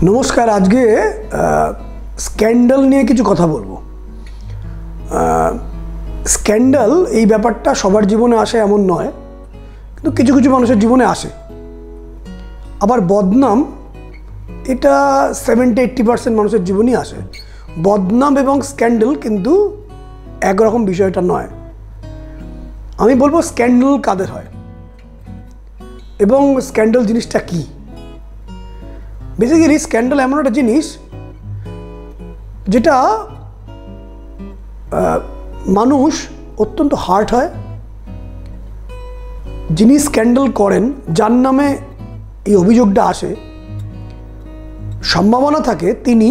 नमस्कार। आज के स्कैंडल निये किछु कथा बोलबो। स्कैंडल এই ব্যাপারটা সবার জীবনে আসে এমন নয়, কিন্তু কিছু কিছু মানুষের জীবনে আসে। আবার বদনাম এটা 70-80% মানুষের জীবনেই আসে। বদনাম এবং স্ক্যান্ডাল কিন্তু একরকম বিষয়টা নয়। আমি বলবো স্ক্যান্ডাল কাদের হয় এবং স্ক্যান্ডাল জিনিসটা কি। বেসিক্যালি স্ক্যান্ডাল এমন একটা জিনিস যেটা মানুষ অত্যন্ত হার্ট হয়। যিনি স্ক্যান্ডাল করেন, যার নামে এই অভিযোগটা আসে, সম্ভাবনা থাকে তিনি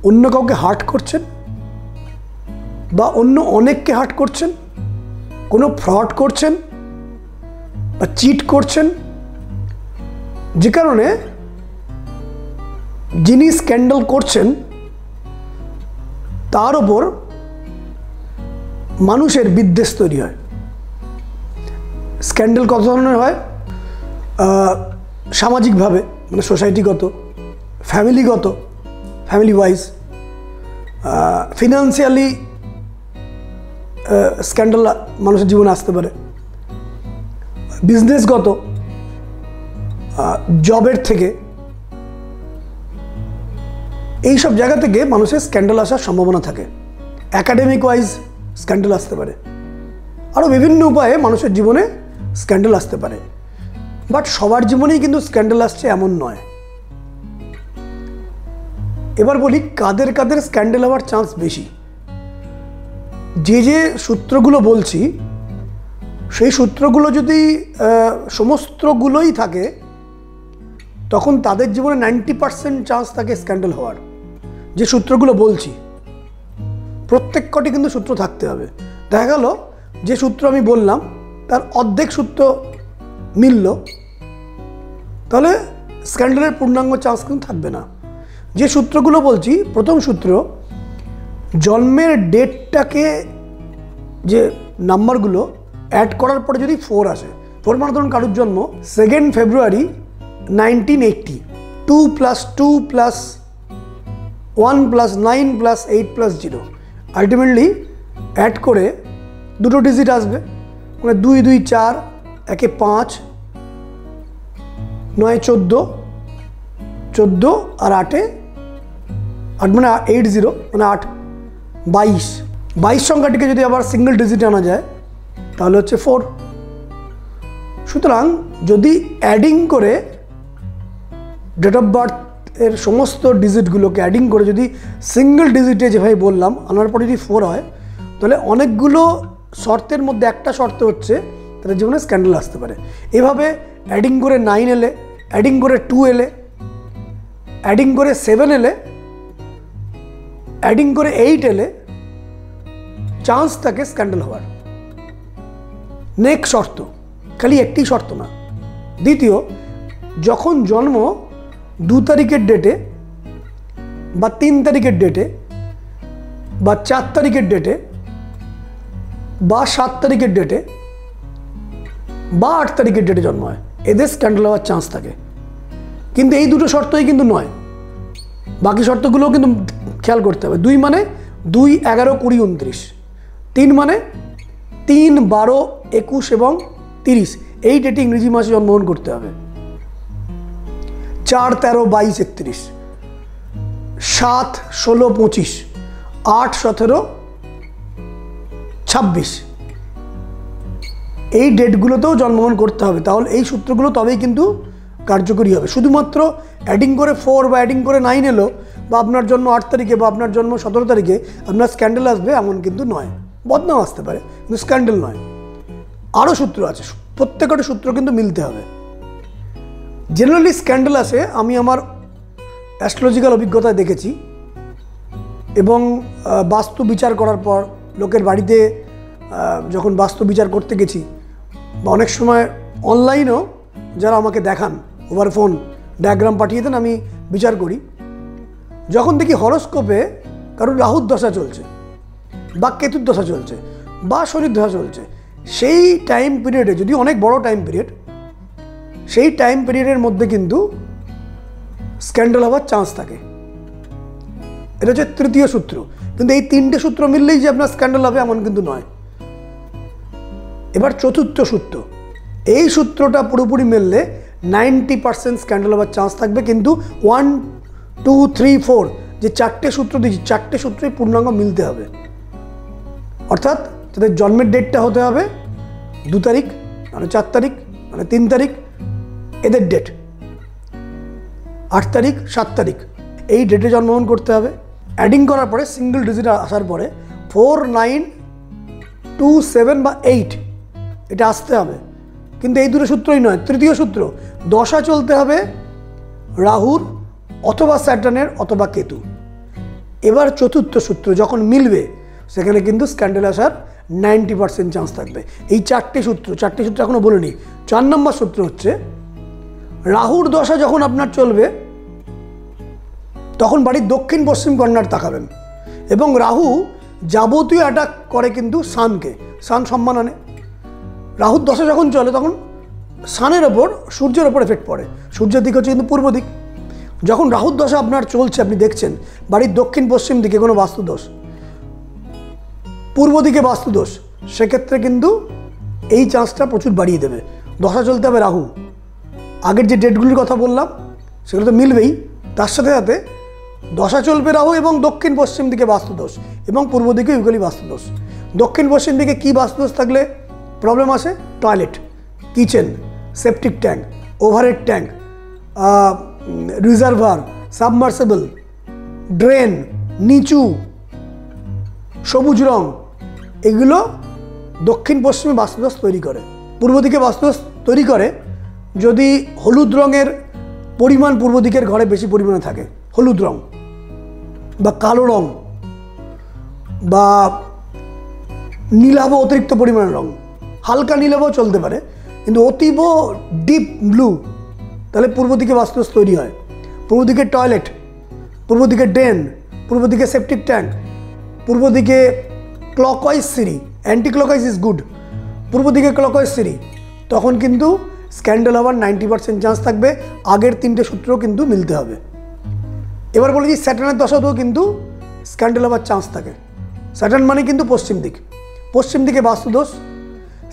অন্য কাউকে হার্ট করছেন বা অন্য অনেককে হার্ট করছেন, কোনো ফ্রড করছেন বা চিট করছেন, যে কারণে যিনি স্ক্যান্ডাল করছেন তার ওপর মানুষের বিদ্বেষ তৈরি হয়। স্ক্যান্ডাল কত ধরনের হয়? সামাজিকভাবে, মানে সোসাইটিগত, ফ্যামিলিগত, ফ্যামিলি ওয়াইজ, ফিনান্সিয়ালি স্ক্যান্ডাল মানুষের জীবনে আসতে পারে, বিজনেসগত, জবের থেকে, এই সব জায়গা থেকে মানুষের স্ক্যান্ডাল আসার সম্ভাবনা থাকে। একাডেমিক ওয়াইজ স্ক্যান্ডাল আসতে পারে, আরও বিভিন্ন উপায়ে মানুষের জীবনে স্ক্যান্ডাল আসতে পারে। বাট সবার জীবনেই কিন্তু স্ক্যান্ডাল আসছে এমন নয়। এবার বলি কাদের কাদের স্ক্যান্ডাল হওয়ার চান্স বেশি। যে যে সূত্রগুলো বলছি সেই সূত্রগুলো যদি সমস্তগুলোই থাকে, তখন তাদের জীবনে 90% চান্স থাকে স্ক্যান্ডাল হওয়ার। যে সূত্রগুলো বলছি প্রত্যেক কটি কিন্তু সূত্র থাকতে হবে। দেখা গেল যে সূত্র আমি বললাম তার অর্ধেক সূত্র মিলল, তাহলে স্ক্যান্ডালের পূর্ণাঙ্গ চান্স কিন্তু থাকবে না। যে সূত্রগুলো বলছি, প্রথম সূত্র, জন্মের ডেটটাকে, যে নাম্বারগুলো অ্যাড করার পরে যদি 4 আসে, 4 মানে ধরুন কারোর জন্ম 2 ফেব্রুয়ারি 1980, 2 + 2 + 1 + 9 + 8 + 0, আলটিমেটলি অ্যাড করে দুটো ডিজিট আসবে, মানে 2 2 4, 1 5, 9 14, 14 আর 8 মানে 80, মানে 8 22, 22 সংখ্যাটিকে যদি আবার সিঙ্গেল ডিজিটে আনা যায় তাহলে হচ্ছে 4। সুতরাং যদি অ্যাডিং করে ডেট অফ বার্থ এর সমস্ত ডিজিটগুলোকে অ্যাডিং করে যদি সিঙ্গেল ডিজিটে, যেভাবে বললাম, আনার পরে যদি 4 হয়, তাহলে অনেকগুলো শর্তের মধ্যে একটা শর্ত হচ্ছে তাদের জীবনে স্ক্যান্ডাল আসতে পারে। এভাবে অ্যাডিং করে 9 এলে, অ্যাডিং করে 2 এলে, অ্যাডিং করে 7 এলে, অ্যাডিং করে 8 এলে চান্স থাকে স্ক্যান্ডাল হওয়ার। নেক্সট শর্ত, খালি একটি শর্ত না। দ্বিতীয়, যখন জন্ম 2 তারিখের ডেটে বা 3 তারিখের ডেটে বা 4 তারিখের ডেটে বা 7 তারিখের ডেটে বা 8 তারিখের ডেটে জন্ম হয়, এদের স্ক্যান্ডাল হওয়ার চান্স থাকে। কিন্তু এই দুটো শর্তই কিন্তু নয়, বাকি শর্তগুলোও কিন্তু খেয়াল করতে হবে। 2 মানে 2, 11, 20, 29, 3 মানে 3, 12, 21 এবং 30, এই ডেটে ইংরেজি মাসে জন্মগ্রহণ করতে হবে। 4, 13, 22, 31, 7, 16, 25, 8, 17, 26, এই ডেটগুলোতেও জন্মগ্রহণ করতে হবে। তাহলে এই সূত্রগুলো তবেই কিন্তু কার্যকরী হবে। শুধুমাত্র অ্যাডিং করে 4 বা অ্যাডিং করে 9 এলো, বা আপনার জন্ম 8 তারিখে বা আপনার জন্ম 17 তারিখে আপনার স্ক্যান্ডাল আসবে এমন কিন্তু নয়। বদনাম আসতে পারে, কিন্তু স্ক্যান্ডাল নয়। আরও সূত্র আছে, প্রত্যেকটা সূত্র কিন্তু মিলতে হবে। জেনারেলি স্ক্যান্ডাল আসে, আমি আমার অ্যাস্ট্রোলজিক্যাল অভিজ্ঞতায় দেখেছি এবং বাস্তু বিচার করার পর, লোকের বাড়িতে যখন বাস্তু বিচার করতে গেছি, বা অনেক সময় অনলাইনেও যারা আমাকে দেখান, ওভার ফোন ডায়াগ্রাম পাঠিয়ে দেন, আমি বিচার করি। যখন দেখি হরোস্কোপে কারোর রাহুর দশা চলছে বা কেতুর দশা চলছে বা শনির দশা চলছে, সেই টাইম পিরিয়ডে, যদি অনেক বড় টাইম পিরিয়ড, সেই টাইম পিরিয়ডের মধ্যে কিন্তু স্ক্যান্ডাল হওয়ার চান্স থাকে। এটা হচ্ছে তৃতীয় সূত্র। কিন্তু এই তিনটে সূত্র মিললেই যে আপনার স্ক্যান্ডাল হবে এমন কিন্তু নয়। এবার চতুর্থ সূত্র, এই সূত্রটা পুরোপুরি মিললে 90% স্ক্যান্ডাল হওয়ার চান্স থাকবে। কিন্তু 1, 2, 3, 4 যে চারটে সূত্র দিয়েছি, চারটে সূত্রই পূর্ণাঙ্গ মিলতে হবে। অর্থাৎ তাদের জন্মের ডেটটা হতে হবে 2 তারিখ, মানে 4 তারিখ, মানে 3 তারিখ, এদের ডেট 8 তারিখ, 7 তারিখ, এই ডেটে জন্মগ্রহণ করতে হবে। অ্যাডিং করার পরে সিঙ্গেল ডিজিট আসার পরে 4, 9, 2, 7 বা 8 এটা আসতে হবে। কিন্তু এই দুটো সূত্রই নয়। তৃতীয় সূত্র, দশা চলতে হবে রাহুর অথবা স্যাটার্নের অথবা কেতু। এবার চতুর্থ সূত্র যখন মিলবে সেখানে কিন্তু স্ক্যান্ডাল আসার 90% চান্স থাকবে। এই চারটে সূত্র এখনো বলিনি। 4 নম্বর সূত্র হচ্ছে রাহুর দশা যখন আপনার চলবে তখন বাড়ির দক্ষিণ পশ্চিম কর্নার তাকাবেন, এবং রাহু যাবতীয় অ্যাটাক করে কিন্তু সানকে, সান সম্মান আনে। রাহুর দশা যখন চলে তখন সানের ওপর সূর্যের ওপর এফেক্ট পড়ে। সূর্যের দিক হচ্ছে কিন্তু পূর্ব দিক। যখন রাহুর দশা আপনার চলছে, আপনি দেখছেন বাড়ির দক্ষিণ পশ্চিম দিকে কোনো বাস্তুদোষ, পূর্ব দিকে বাস্তুদোষ, সেক্ষেত্রে কিন্তু এই চান্সটা প্রচুর বাড়িয়ে দেবে। দশা চলতে হবে রাহু। আগের যে ডেটগুলির কথা বললাম সেগুলো তো মিলবেই, তার সাথে সাথে দশা চলবে রাহু এবং দক্ষিণ পশ্চিম দিকে বাস্তুদোষ এবং পূর্ব দিকে ইউগলি বাস্তুদোষ। দক্ষিণ পশ্চিম দিকে কী বাস্তুদোষ থাকলে প্রবলেম আসে? Toilet, kitchen, septic tank, overhead tank, reservoir, submersible, drain, নিচু, সবুজ রং, এগুলো দক্ষিণ পশ্চিমে বাস্তুদোষ তৈরি করে। পূর্ব দিকে বাস্তুদোষ তৈরি করে যদি হলুদ রঙের পরিমাণ পূর্ব দিকের ঘরে বেশি পরিমাণে থাকে, হলুদ রং বা কালো রং বা নীলাভ অতিরিক্ত পরিমাণের রং। হালকা নীলাভও চলতে পারে, কিন্তু অতীব ডিপ ব্লু, তাহলে পূর্ব দিকে বাস্তুদোষ তৈরি হয়। পূর্ব দিকে টয়লেট, পূর্ব দিকে ড্রেন, পূর্ব দিকে সেপটিক ট্যাঙ্ক, পূর্ব দিকে ক্লকওয়াইজ সিঁড়ি, অ্যান্টি ক্লকওয়াইজ ইজ গুড, পূর্ব দিকে ক্লকওয়াইজ সিঁড়ি, তখন কিন্তু স্ক্যান্ডাল হওয়ার 90% চান্স থাকবে। আগের তিনটে সূত্র কিন্তু মিলতে হবে। এবার বলেছি স্যাটার্নের দশাতেও কিন্তু স্ক্যান্ডাল হওয়ার চান্স থাকে। স্যাটার্ন মানে কিন্তু পশ্চিম দিক, পশ্চিম দিকে বাস্তুদোষ।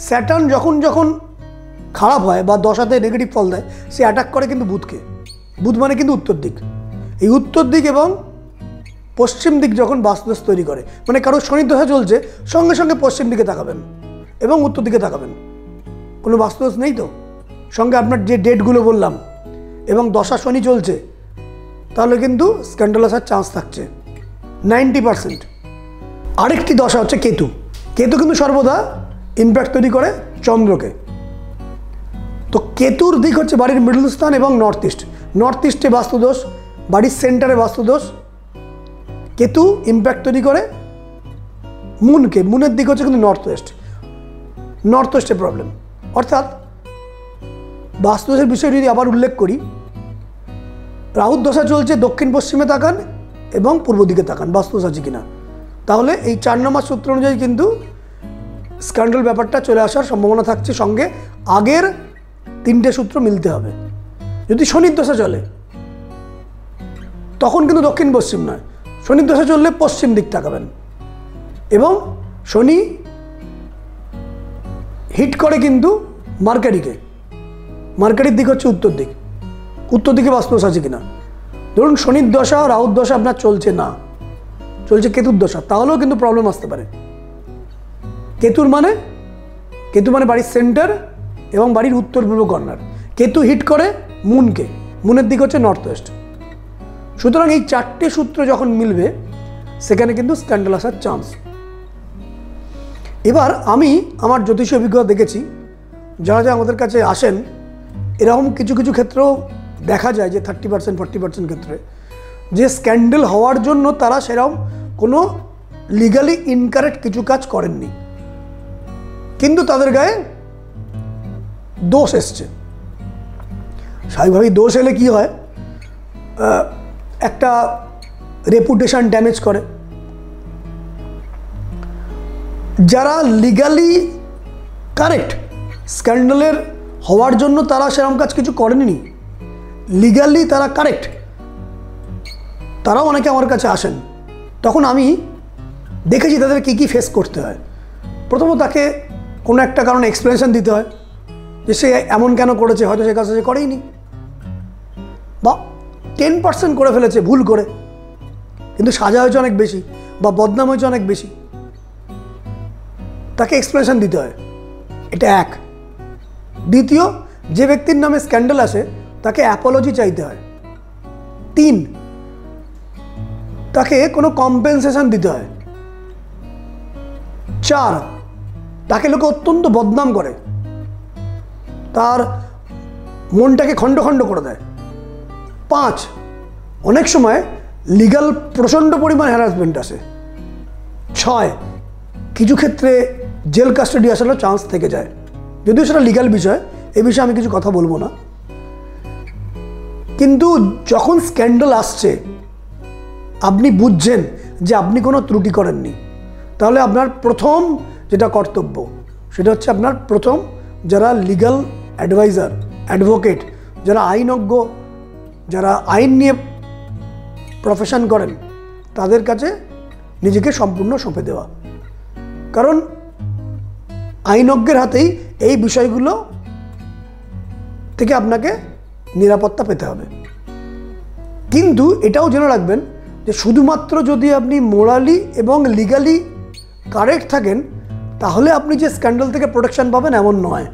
স্যাটার্ন যখন যখন খারাপ হয় বা দশাতে নেগেটিভ ফল দেয়, সে অ্যাটাক করে কিন্তু বুধকে। বুধ মানে কিন্তু উত্তর দিক। এই উত্তর দিক এবং পশ্চিম দিক যখন বাস্তুদোষ তৈরি করে, মানে কারো শনি দশা চলছে, সঙ্গে সঙ্গে পশ্চিম দিকে তাকাবেন এবং উত্তর দিকে তাকাবেন। কোনো বাস্তুদোষ নেই তো, সঙ্গে আপনার যে ডেটগুলো বললাম এবং দশা শনি চলছে, তাহলে কিন্তু স্ক্যান্ডাল আসার চান্স থাকছে 90%। আরেকটি দশা হচ্ছে কেতু। কেতু কিন্তু সর্বদা ইম্প্যাক্ট তৈরি করে চন্দ্রকে। তো কেতুর দিক হচ্ছে বাড়ির মিডল স্থান এবং নর্থ ইস্ট। নর্থ ইস্টে বাস্তুদোষ, বাড়ির সেন্টারে বাস্তুদোষ। কেতু ইম্প্যাক্ট তৈরি করে মুনকে, মুনের দিক হচ্ছে কিন্তু নর্থ ওয়েস্ট, নর্থ ওয়েস্টে প্রবলেম। অর্থাৎ বাস্তুদোষের বিষয়ে যদি আবার উল্লেখ করি, রাহুর দশা চলছে, দক্ষিণ পশ্চিমে তাকান এবং পূর্ব দিকে তাকান বাস্তুদোষ আছে কিনা। তাহলে এই 4 নম্বর সূত্র অনুযায়ী কিন্তু স্ক্যান্ডাল ব্যাপারটা চলে আসার সম্ভাবনা থাকছে। সঙ্গে আগের 3টে সূত্র মিলতে হবে। যদি শনির দশা চলে তখন কিন্তু দক্ষিণ পশ্চিম নয়, শনির দশা চললে পশ্চিম দিক তাকাবেন। এবং শনি হিট করে কিন্তু মার্কারিকে, মার্কারির দিক হচ্ছে উত্তর দিক, উত্তর দিকে বাস্তুদোষ আছে কিনা। ধরুন শনির দশা, রাহুর দশা আপনার চলছে না, চলছে কেতুর দশা, তাহলেও কিন্তু প্রবলেম আসতে পারে। কেতু মানে বাড়ির সেন্টার এবং বাড়ির উত্তর পূর্ব কর্নার। কেতু হিট করে মুনকে, মুনের দিক হচ্ছে নর্থ ওয়েস্ট। সুতরাং এই 4টে সূত্র যখন মিলবে সেখানে কিন্তু স্ক্যান্ডাল আসার চান্স। এবার আমি আমার জ্যোতিষী অভিজ্ঞতা দেখেছি, যারা যারা আমাদের কাছে আসেন, এরকম কিছু কিছু ক্ষেত্রেও দেখা যায় যে 30% 40% ক্ষেত্রে যে স্ক্যান্ডাল হওয়ার জন্য তারা সেরকম কোনো লিগালি ইনকারেক্ট কিছু কাজ করেননি, কিন্তু তাদের গায়ে দোষ এসছে। স্বাভাবিকভাবেই দোষ এলে কি হয়, একটা রেপুটেশন ড্যামেজ করে। যারা লিগালি কারেক্ট, স্ক্যান্ডালের হওয়ার জন্য তারা সেরকম কাজ কিছু করেনি, লিগালি তারা কারেক্ট, তারাও অনেকে আমার কাছে আসেন, তখন আমি দেখেছি তাদের কী কী ফেস করতে হয়। প্রথমত তাকে কোনো একটা কারণে এক্সপ্লেনেশন দিতে হয় যে সে এমন কেন করেছে, হয়তো সে কাজটা সে করেইনি, বা 10% করে ফেলেছে ভুল করে, কিন্তু সাজা হয়েছে অনেক বেশি বা বদনাম হয়েছে অনেক বেশি, তাকে এক্সপ্লেনেশন দিতে হয়। এটা এক। দ্বিতীয়, যে ব্যক্তির নামে স্ক্যান্ডাল আসে তাকে অ্যাপোলজি চাইতে হয়। 3, তাকে কোনো কম্পেনসেশন দিতে হয়। 4, তাকে লোকে অত্যন্ত বদনাম করে, তার মনটাকে খণ্ড খণ্ড করে দেয়। 5, অনেক সময় লিগ্যাল প্রচণ্ড পরিমাণ হ্যারাসমেন্ট আসে। 6, কিছু ক্ষেত্রে জেল কাস্টাডি আসারও চান্স থেকে যায়, যদিও সেটা লিগ্যাল বিষয়, এই বিষয়ে আমি কিছু কথা বলবো না। কিন্তু যখন স্ক্যান্ডাল আসছে, আপনি বুঝছেন যে আপনি কোনো ত্রুটি করেননি, তাহলে আপনার প্রথম যেটা কর্তব্য সেটা হচ্ছে আপনার প্রথম যারা লিগ্যাল অ্যাডভাইজার, অ্যাডভোকেট, যারা আইনজ্ঞ, যারা আইন নিয়ে প্রফেশন করেন, তাদের কাছে নিজেকে সম্পূর্ণ সঁপে দেওয়া। কারণ আইনজ্ঞের হাতেই এই বিষয়গুলো থেকে আপনাকে নিরাপত্তা পেতে হবে। কিন্তু এটাও জেনে রাখবেন যে শুধুমাত্র যদি আপনি মোরালি এবং লিগালি কারেক্ট থাকেন তাহলে আপনি যে স্ক্যান্ডাল থেকে প্রোটেকশন পাবেন এমন নয়।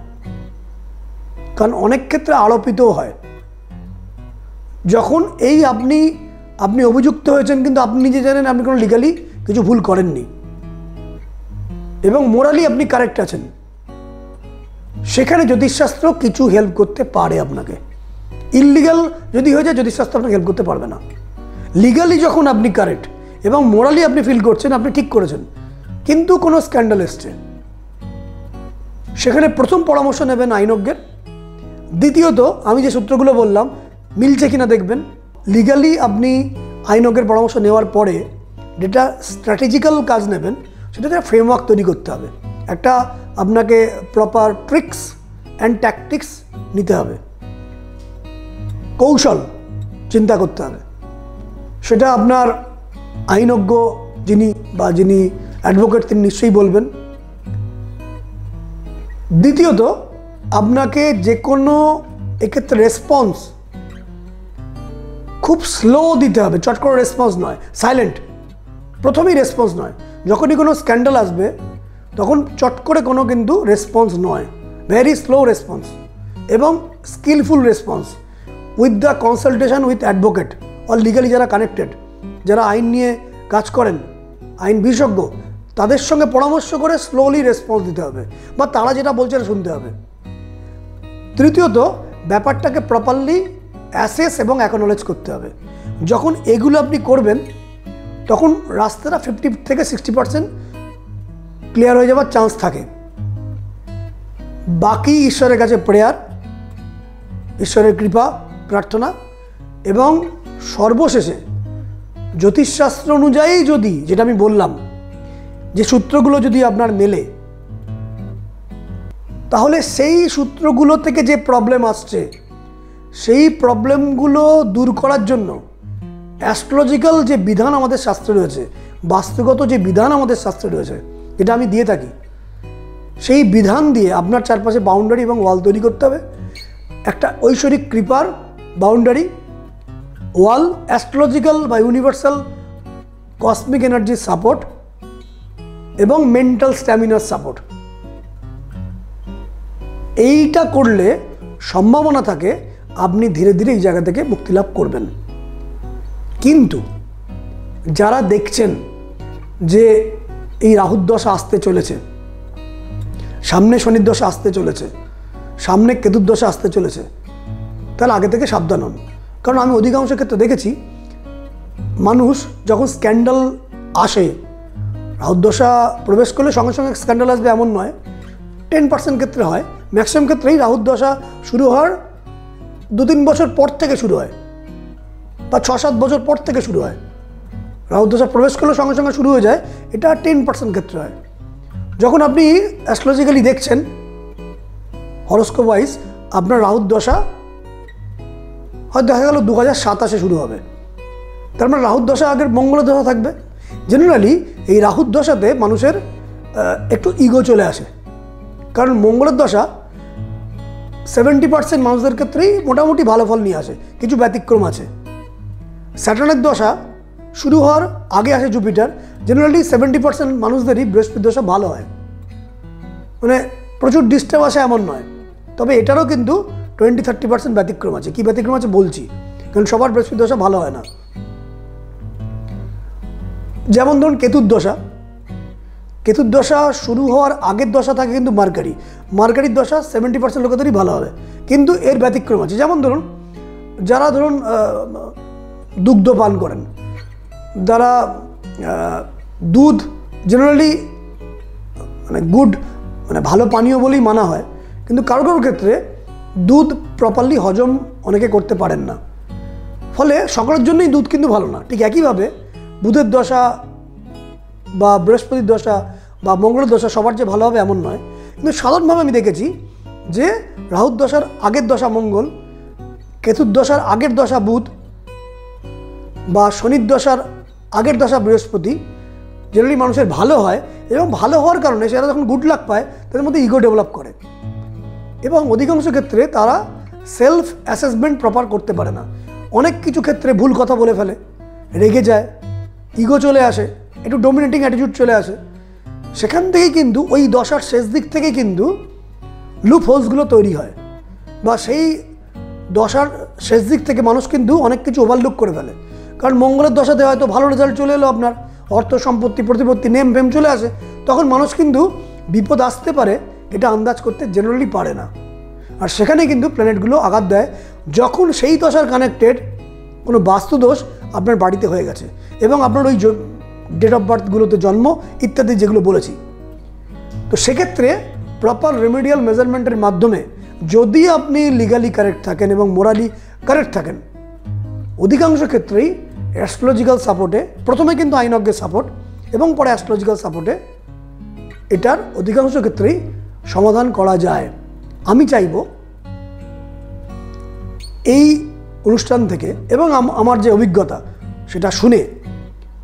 কারণ অনেক ক্ষেত্রে আরোপিতও হয়। যখন এই আপনি অভিযুক্ত হয়েছেন কিন্তু আপনি নিজে জানেন আপনি কোনো লিগালি কিছু ভুল করেননি এবং মোরালি আপনি কারেক্ট আছেন, সেখানে জ্যোতিষশাস্ত্র কিছু হেল্প করতে পারে আপনাকে। ইললিগাল যদি হয়ে যায় জ্যোতিষশাস্ত্র আপনাকে হেল্প করতে পারবে না। লিগালি যখন আপনি কারেক্ট এবং মোরালি আপনি ফিল করছেন আপনি ঠিক করেছেন, কিন্তু কোনো স্ক্যান্ডাল এসছে, সেখানে প্রথম পরামর্শ নেবেন আইনজ্ঞের। দ্বিতীয়ত, আমি যে সূত্রগুলো বললাম মিলছে কিনা দেখবেন। লিগালি আপনি আইনজ্ঞের পরামর্শ নেওয়ার পরে যেটা স্ট্র্যাটেজিক্যাল কাজ নেবেন সেটাতে ফ্রেমওয়ার্ক তৈরি করতে হবে। একটা আপনাকে প্রপার ট্রিক্স অ্যান্ড ট্যাকটিক্স নিতে হবে, কৌশল চিন্তা করতে হবে। সেটা আপনার আইনজ্ঞ যিনি অ্যাডভোকেট তিনি নিশ্চয়ই বলবেন। দ্বিতীয়ত, আপনাকে যে কোনো এক্ষেত্রে রেসপন্স খুব স্লো দিতে হবে, চট করে রেসপন্স নয়, সাইলেন্ট। প্রথমেই রেসপন্স নয়, যখনই কোনো স্ক্যান্ডাল আসবে তখন চট করে কোনো কিন্তু রেসপন্স নয়, ভেরি স্লো রেসপন্স এবং skillful response with the consultation with advocate or legally যারা কানেক্টেড, যারা আইন নিয়ে কাজ করেন, আইন বিশেষজ্ঞ, তাদের সঙ্গে পরামর্শ করে স্লোলি রেসপন্স দিতে হবে বা তারা যেটা বলছে শুনতে হবে। তৃতীয়ত, ব্যাপারটাকে প্রপারলি অ্যাসেস এবং অ্যাকনোলেজ করতে হবে। যখন এগুলো আপনি করবেন তখন রাস্তাটা 50 থেকে 60% ক্লিয়ার হয়ে যাওয়ার চান্স থাকে। বাকি ঈশ্বরের কাছে প্রেয়ার, ঈশ্বরের কৃপা প্রার্থনা এবং সর্বশেষে জ্যোতিষশাস্ত্র অনুযায়ী যদি, যেটা আমি বললাম, যে সূত্রগুলো যদি আপনার মেলে, তাহলে সেই সূত্রগুলো থেকে যে প্রবলেম আসছে সেই প্রবলেমগুলো দূর করার জন্য অ্যাস্ট্রোলজিক্যাল যে বিধান আমাদের শাস্ত্রে রয়েছে, বাস্তুগত যে বিধান আমাদের শাস্ত্রে রয়েছে, যেটা আমি দিয়ে থাকি, সেই বিধান দিয়ে আপনার চারপাশে বাউন্ডারি এবং ওয়াল তৈরি করতে হবে। একটা ঐশ্বরিক কৃপার বাউন্ডারি ওয়াল, অ্যাস্ট্রোলজিক্যাল বা ইউনিভার্সাল কসমিক এনার্জির সাপোর্ট এবং মেন্টাল স্ট্যামিনার সাপোর্ট। এইটা করলে সম্ভাবনা থাকে আপনি ধীরে ধীরে এই জায়গা থেকে মুক্তি লাভ করবেন। কিন্তু যারা দেখছেন যে এই রাহুর দশা আসতে চলেছে, সামনে শনির দশা আসতে চলেছে, সামনে কেতুর দশা আসতে চলেছে, তাহলে আগে থেকে সাবধান হন। কারণ আমি অধিকাংশ ক্ষেত্রে দেখেছি মানুষ যখন স্ক্যান্ডাল আসে, রাহুর দশা প্রবেশ করলে সঙ্গে সঙ্গে স্ক্যান্ডাল আসবে এমন নয়, 10% ক্ষেত্রে হয়। ম্যাক্সিমাম ক্ষেত্রেই রাহুর দশা শুরু হওয়ার 2-3 বছর পর থেকে শুরু হয় বা 6-7 বছর পর থেকে শুরু হয়। রাহুর দশা প্রবেশ করলে সঙ্গে সঙ্গে শুরু হয়ে যায়, এটা 10% ক্ষেত্রে হয়। যখন আপনি অ্যাস্ট্রোলজিক্যালি দেখছেন হরোস্কোপ ওয়াইজ আপনার রাহুর দশা হয়তো দেখা গেল 2027 শুরু হবে তার মানে রাহুর দশা আগের মঙ্গলের দশা থাকবে। জেনারেলি এই রাহুর দশাতে মানুষের একটু ইগো চলে আসে, কারণ মঙ্গলের দশা 70% মানুষদের ক্ষেত্রেই মোটামুটি ভালো ফল নিয়ে আসে, কিছু ব্যতিক্রম আছে। স্যাটার্নের দশা শুরু হওয়ার আগে আসে জুপিটার, জেনারেলি 70% মানুষদেরই বৃহস্পতি দশা ভালো হয়, মানে প্রচুর ডিস্টার্ব আসে এমন নয়। তবে এটারও কিন্তু 20-30% ব্যতিক্রম আছে। কী ব্যতিক্রম আছে বলছি, কারণ সবার বৃহস্পতি দশা ভালো হয় না। যেমন ধরুন কেতুর দশা, কেতুর দশা শুরু হওয়ার আগের দশা থাকে কিন্তু মার্কারির দশা 70% লোকেদেরই ভালো হবে, কিন্তু এর ব্যতিক্রম আছে। যেমন ধরুন যারা ধরুন দুগ্ধ পান করেন, যারা দুধ জেনারেলি মানে গুড, মানে ভালো পানীয় বলেই মানা হয়, কিন্তু কারো কারোর ক্ষেত্রে দুধ প্রপারলি হজম অনেকে করতে পারেন না, ফলে সকলের জন্যই দুধ কিন্তু ভালো না। ঠিক একইভাবে বুধের দশা বা বৃহস্পতির দশা বা মঙ্গলের দশা সবার যে ভালো হবে এমন নয়, কিন্তু সাধারণভাবে আমি দেখেছি যে রাহুর দশার আগের দশা মঙ্গল, কেতুর দশার আগের দশা বুধ বা শনির দশার আগের দশা বৃহস্পতি জেনারেলি মানুষের ভালো হয়, এবং ভালো হওয়ার কারণে সেটা যখন গুড লাক পায় তাদের মধ্যে ইগো ডেভেলপ করে, এবং অধিকাংশ ক্ষেত্রে তারা সেলফ অ্যাসেসমেন্ট প্রপার করতে পারে না। অনেক কিছু ক্ষেত্রে ভুল কথা বলে ফেলে, রেগে যায়, ইগো চলে আসে, একটু ডমিনেটিং অ্যাটিটিউড চলে আসে। সেখান থেকেই কিন্তু ওই দশার শেষ দিক থেকেই কিন্তু লুপ হোলসগুলো তৈরি হয়, বা সেই দশার শেষ দিক থেকে মানুষ কিন্তু অনেক কিছু ওভারলুক করে ফেলে। কারণ মঙ্গলের দশাতে হয়তো ভালো রেজাল্ট চলে এলো, আপনার অর্থ সম্পত্তি প্রতিপত্তি নেম ফেম চলে আসে, তখন মানুষ কিন্তু বিপদ আসতে পারে এটা আন্দাজ করতে জেনারেলি পারে না। আর সেখানে কিন্তু প্ল্যানেটগুলো আঘাত দেয় যখন সেই দশার কানেক্টেড কোনো বাস্তুদোষ আপনার বাড়িতে হয়ে গেছে, এবং আপনার ওই ডেট অফ বার্থগুলোতে জন্ম ইত্যাদি যেগুলো বলেছি। তো সেক্ষেত্রে প্রপার রেমেডিয়াল মেজারমেন্টের মাধ্যমে যদি আপনি লিগালি কারেক্ট থাকেন এবং মোরালি কারেক্ট থাকেন, অধিকাংশ ক্ষেত্রেই অ্যাস্ট্রোলজিক্যাল সাপোর্টে, প্রথমে কিন্তু আইনজ্ঞের সাপোর্ট এবং পরে অ্যাস্ট্রোলজিক্যাল সাপোর্টে এটার অধিকাংশ ক্ষেত্রেই সমাধান করা যায়। আমি চাইব এই অনুষ্ঠান থেকে এবং আমার যে অভিজ্ঞতা সেটা শুনে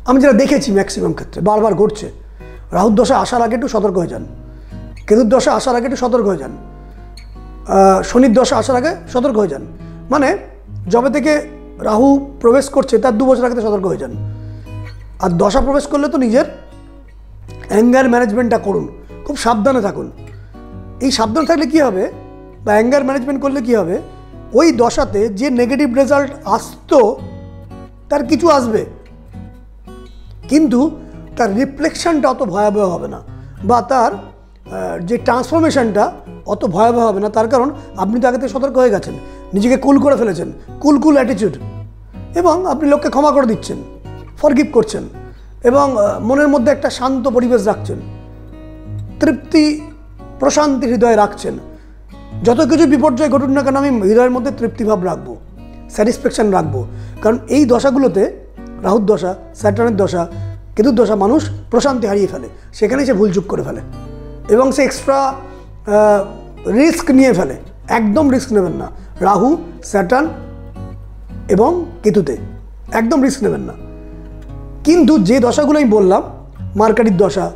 আমি যেটা দেখেছি ম্যাক্সিমাম ক্ষেত্রে বারবার ঘটছে, রাহুর দশা আসার আগে একটু সতর্ক হয়ে যান, কেতুর দশা আসার আগে একটু সতর্ক হয়ে যান, শনির দশা আসার আগে সতর্ক হয়ে যান। মানে যবে থেকে রাহু প্রবেশ করছে তার 2 বছর আগে সতর্ক হয়ে যান। আর দশা প্রবেশ করলে তো নিজের অ্যাঙ্গার ম্যানেজমেন্টটা করুন, খুব সাবধানে থাকুন। এই সাবধান থাকলে কী হবে, বা অ্যাঙ্গার ম্যানেজমেন্ট করলে কী হবে, ওই দশাতে যে নেগেটিভ রেজাল্ট আসতো তার কিছু আসবে, কিন্তু তার রিফ্লেকশনটা অত ভয়াবহ হবে না, বা তার যে ট্রান্সফরমেশনটা অত ভয়াবহ হবে না। তার কারণ আপনি তো আগে থেকে সতর্ক হয়ে গেছেন, নিজেকে কুল করে ফেলেছেন, কুল অ্যাটিটিউড, এবং আপনি লোককে ক্ষমা করে দিচ্ছেন, ফরগিভ করছেন, এবং মনের মধ্যে একটা শান্ত পরিবেশ রাখছেন, তৃপ্তি প্রশান্তি হৃদয়ে রাখছেন। যত কিছু বিপর্যয় ঘটুক না কেন আমি হৃদয়ের মধ্যে তৃপ্তিভাব রাখবো, স্যাটিসফ্যাকশান রাখবো। কারণ এই দশাগুলোতে, রাহুর দশা, স্যাটার্নের দশা, কেতুর দশা, মানুষ প্রশান্তি হারিয়ে ফেলে, সেখানেই সে ভুলচুক করে ফেলে এবং সে এক্সট্রা রিস্ক নিয়ে ফেলে। একদম রিস্ক নেবেন না রাহু, স্যাটার্ন এবং কেতুতে, একদম রিস্ক নেবেন না। কিন্তু যে দশাগুলো আমি বললাম, মার্কারির দশা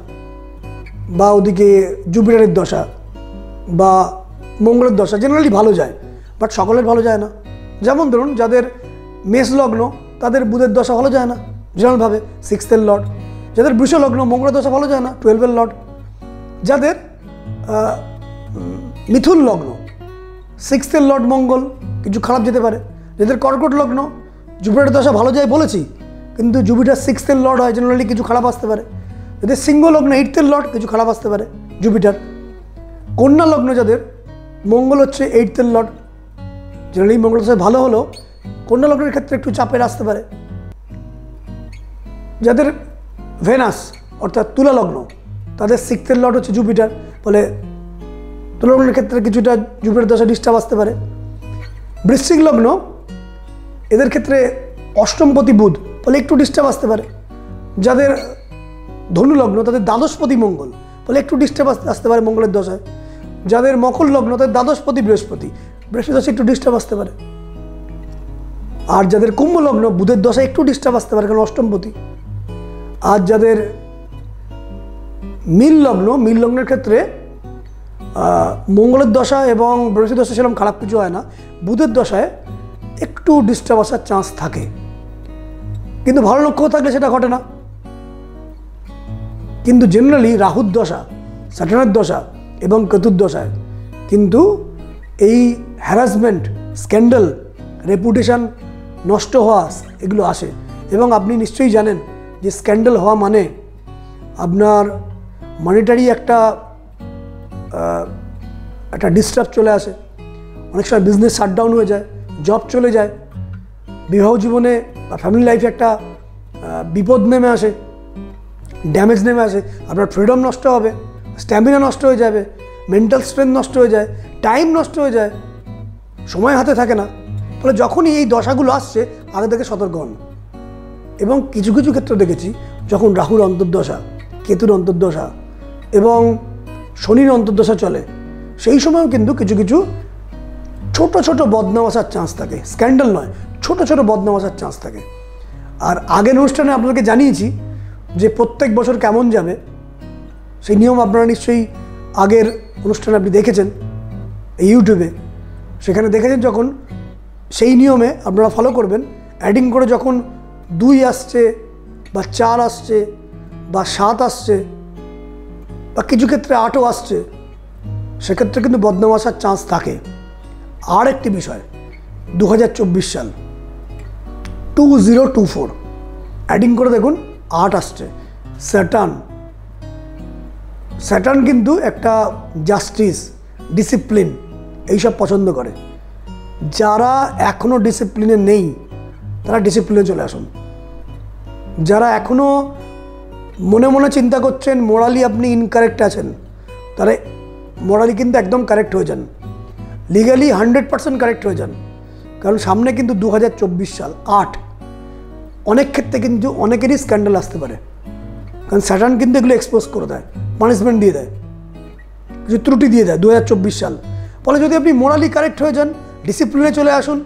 বা ওদিকে জুপিটারের দশা বা মঙ্গলের দশা জেনারেলি ভালো যায়, বাট সকলের ভালো যায় না। যেমন ধরুন যাদের মেষ লগ্ন তাদের বুধের দশা ভালো যায় না জেনারেলভাবে, 6th লর্ড। যাদের বৃষ লগ্ন মঙ্গলের দশা ভালো যায় না, 12 লর্ড। যাদের মিথুন লগ্ন 6th লর্ড মঙ্গল, কিছু খারাপ যেতে পারে। যাদের কর্কট লগ্ন জুপিটারের দশা ভালো যায় বলেছি, কিন্তু জুপিটার 6th লর্ড হয়, জেনারেলি কিছু খারাপ আসতে পারে। যাদের সিংহ লগ্ন 8th লর্ড, কিছু খারাপ আসতে পারে জুপিটার। কন্যা লগ্ন যাদের মঙ্গল হচ্ছে 8th লর্ড, জেনারেলি মঙ্গল দশা ভালো হলেও কন্যা লগ্নের ক্ষেত্রে একটু চাপের আসতে পারে। যাদের ভেনাস অর্থাৎ তুলা লগ্ন, তাদের 6th লর্ড হচ্ছে জুপিটার, ফলে তুলা লগ্নের ক্ষেত্রে কিছুটা জুপিটার দশা ডিস্টার্ব আসতে পারে। বৃশ্চিক লগ্ন এদের ক্ষেত্রে অষ্টমপতি বুধ, ফলে একটু ডিস্টার্ব আসতে পারে। যাদের ধনু লগ্ন তাদের দ্বাদশপতি মঙ্গল, ফলে একটু ডিস্টার্ব আসতে পারে মঙ্গলের দশায়। যাদের মকর লগ্ন তাদের দ্বাদশপতি বৃহস্পতি, বৃহস্পতি দশায় একটু ডিস্টার্ব আসতে পারে। আর যাদের কুম্ভ লগ্ন, বুধের দশা একটু ডিস্টার্ব আসতে পারে, কারণ অষ্টমপতি। আর যাদের মীন লগ্নের ক্ষেত্রে মঙ্গলের দশা এবং বৃহস্পতির দশা সেরকম খারাপ কিছু হয় না, বুধের দশায় একটু ডিস্টার্ব আসার চান্স থাকে, কিন্তু ভালো লক্ষ্য থাকলে সেটা ঘটে না। কিন্তু জেনারেলি রাহুর দশা, স্যাটার্নের দশা এবং কেতুর দশায় কিন্তু এই হ্যারাসমেন্ট, স্ক্যান্ডাল, রেপুটেশন নষ্ট হওয়া এগুলো আসে। এবং আপনি নিশ্চয়ই জানেন যে স্ক্যান্ডাল হওয়া মানে আপনার মনিটারি একটা ডিস্টার্ব চলে আসে, অনেক সময় বিজনেস শাটডাউন হয়ে যায়, জব চলে যায়, বিবাহ জীবনে বা ফ্যামিলি লাইফে একটা বিপদ নেমে আসে, ড্যামেজ নেমে আসে, আপনার ফ্রিডম নষ্ট হবে, স্ট্যামিনা নষ্ট হয়ে যাবে, মেন্টাল স্ট্রেংথ নষ্ট হয়ে যায়, টাইম নষ্ট হয়ে যায়, সময় হাতে থাকে না। ফলে যখনই এই দশাগুলো আসছে আগে থেকে সতর্ক হন। এবং কিছু কিছু ক্ষেত্রে দেখেছি যখন রাহুর অন্তর্দশা, কেতুর অন্তর্দশা এবং শনির অন্তর্দশা চলে, সেই সময়ও কিন্তু কিছু কিছু ছোট ছোট বদনাম আসার চান্স থাকে, স্ক্যান্ডাল নয়, ছোট ছোট বদনাম আসার চান্স থাকে। আর আগের অনুষ্ঠানে আপনাদেরকে জানিয়েছি যে প্রত্যেক বছর কেমন যাবে, সেই নিয়ম আপনারা নিশ্চয়ই আগের অনুষ্ঠানে আপনি দেখেছেন এই ইউটিউবে, সেখানে দেখেছেন। যখন সেই নিয়মে আপনারা ফলো করবেন, অ্যাডিং করে যখন 2 আসছে বা 4 আসছে বা 7 আসছে বা কিছু ক্ষেত্রে 8ও আসছে, সেক্ষেত্রে কিন্তু বদনাম আসার চান্স থাকে। আর একটি বিষয়, 2024 সাল 2024 অ্যাডিং করে দেখুন 8 আসছে। স্যাটার্ন কিন্তু একটা জাস্টিস, ডিসিপ্লিন এইসব পছন্দ করে। যারা এখনও ডিসিপ্লিনে নেই তারা ডিসিপ্লিনে চলে আসুন। যারা এখনও মনে মনে চিন্তা করছেন মোরালি আপনি ইনকারেক্ট আছেন, তারা মোরালি কিন্তু একদম কারেক্ট হয়ে যান, লিগালি 100% কারেক্ট হয়ে যান। কারণ সামনে কিন্তু 2024 সাল 8, অনেক ক্ষেত্রে কিন্তু অনেকেরই স্ক্যান্ডাল আসতে পারে, কারণ স্যাটার্ন কিন্তু এগুলো এক্সপোজ করে দেয়, পানিশমেন্ট দিয়ে দেয়, কিছু ত্রুটি দিয়ে দেয় 2024 সাল। ফলে যদি আপনি মোরালি কারেক্ট হয়ে যান, ডিসিপ্লিনে চলে আসুন,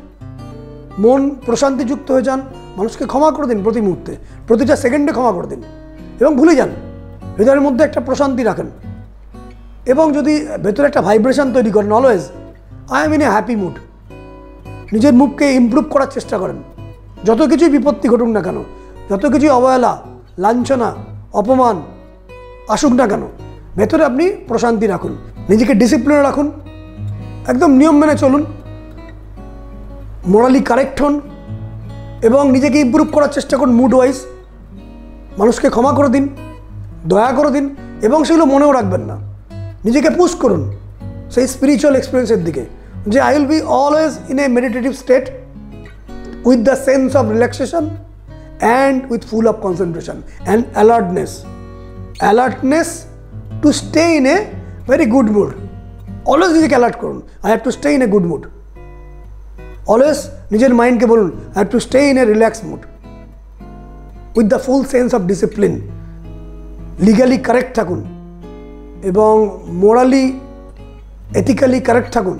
মন প্রশান্তিযুক্ত হয়ে যান, মানুষকে ক্ষমা করে দিন, প্রতি মুহূর্তে, প্রতিটা সেকেন্ডে ক্ষমা করে দিন এবং ভুলে যান, হৃদয়ের মধ্যে একটা প্রশান্তি রাখেন এবং যদি ভেতরে একটা ভাইব্রেশন তৈরি করেন, always I am in a happy mood, নিজের মুখকে ইমপ্রুভ করার চেষ্টা করেন। যত কিছুই বিপত্তি ঘটুক না কেন, যত কিছুই অবহেলা, লাঞ্ছনা, অপমান আসুক না কেন, ভেতরে আপনি প্রশান্তি রাখুন, নিজেকে ডিসিপ্লিনে রাখুন, একদম নিয়ম মেনে চলুন, মোরালি কারেক্ট হন এবং নিজেকে ইমপ্রুভ করার চেষ্টা করুন। মুড ওয়াইজ মানুষকে ক্ষমা করে দিন, দয়া করে দিন এবং সেগুলো মনেও রাখবেন না, নিজেকে পুশ করুন সেই স্পিরিচুয়াল এক্সপিরিয়েন্সের দিকে, যে I will be always in a meditative state with the sense of relaxation and with full of concentration and alertness to stay in a very good mood. Always নিজেকে অ্যালার্ট করুন, I have to stay in a good mood. Always নিজের মাইন্ডকে বলুন, I have to stay in a relax mood with the full sense of discipline. Legally correct থাকুন এবং morally ethically correct থাকুন,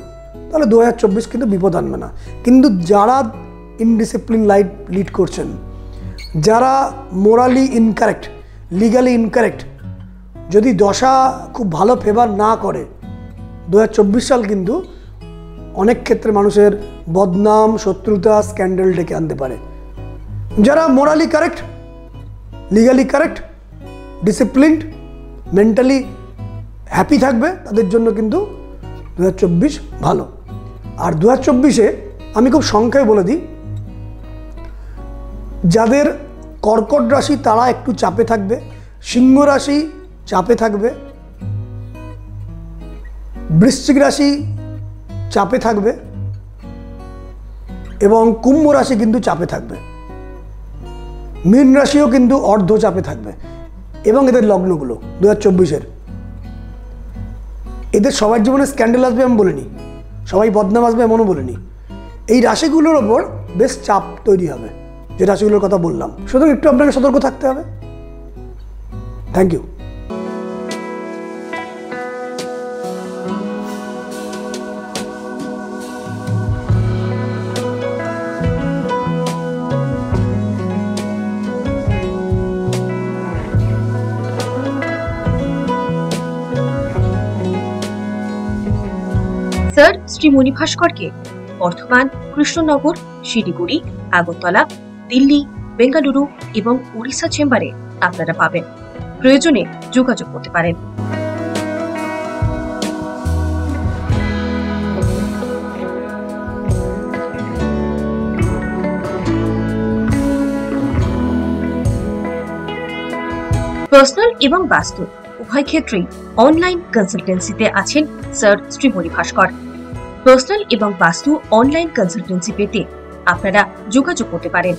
তাহলে 2024 কিন্তু বিপদ আনবে না। কিন্তু যারা ইনডিসিপ্লিন লাইফ লিড করছেন, যারা মোরালি ইনকারেক্ট, লিগালি ইনকারেক্ট, যদি দশা খুব ভালো ফেভার না করে, 2024 সাল কিন্তু অনেক ক্ষেত্রে মানুষের বদনাম, শত্রুতা, স্ক্যান্ডাল ডেকে আনতে পারে। যারা morally correct, legally correct, disciplined, mentally happy থাকবে, তাদের জন্য কিন্তু 2024 ভালো। আর 2024-এ আমি খুব সংখ্যায় বলে দিই, যাদের কর্কট রাশি তারা একটু চাপে থাকবে, সিংহ রাশি চাপে থাকবে, বৃশ্চিক রাশি চাপে থাকবে এবং কুম্ভ রাশি কিন্তু চাপে থাকবে, মীন রাশিও কিন্তু অর্ধ চাপে থাকবে। এবং এদের লগ্নগুলো 2024-এর, এদের সবার জীবনে স্ক্যান্ডাল আসবে আমি বলিনি, সবাই বদনাম আসবে এমনও বলিনি। এই রাশিগুলোর ওপর বেশ চাপ তৈরি হবে, যে রাশিগুলোর কথা বললাম। সুতরাং একটু আপনাকে সতর্ক থাকতে হবে। Thank you. স্যার শ্রীমণি ভাস্করকে বর্ধমান, কৃষ্ণনগর, শিলিগুড়ি, আগরতলা, দিল্লি, বেঙ্গালুরু এবং উড়িষ্যা চেম্বারে আপনারা পাবেন। প্রয়োজনে যোগাযোগ করতে পারেন। পার্সোনাল এবং বাস্তু উভয় ক্ষেত্রেই অনলাইন কনসালটেন্সিতে আছেন স্যার শ্রীমণি ভাস্কর। পার্সোনাল এবং বাস্তু অনলাইন কনসালটেন্সি পেতে আপনারা যোগাযোগ করতে পারেন।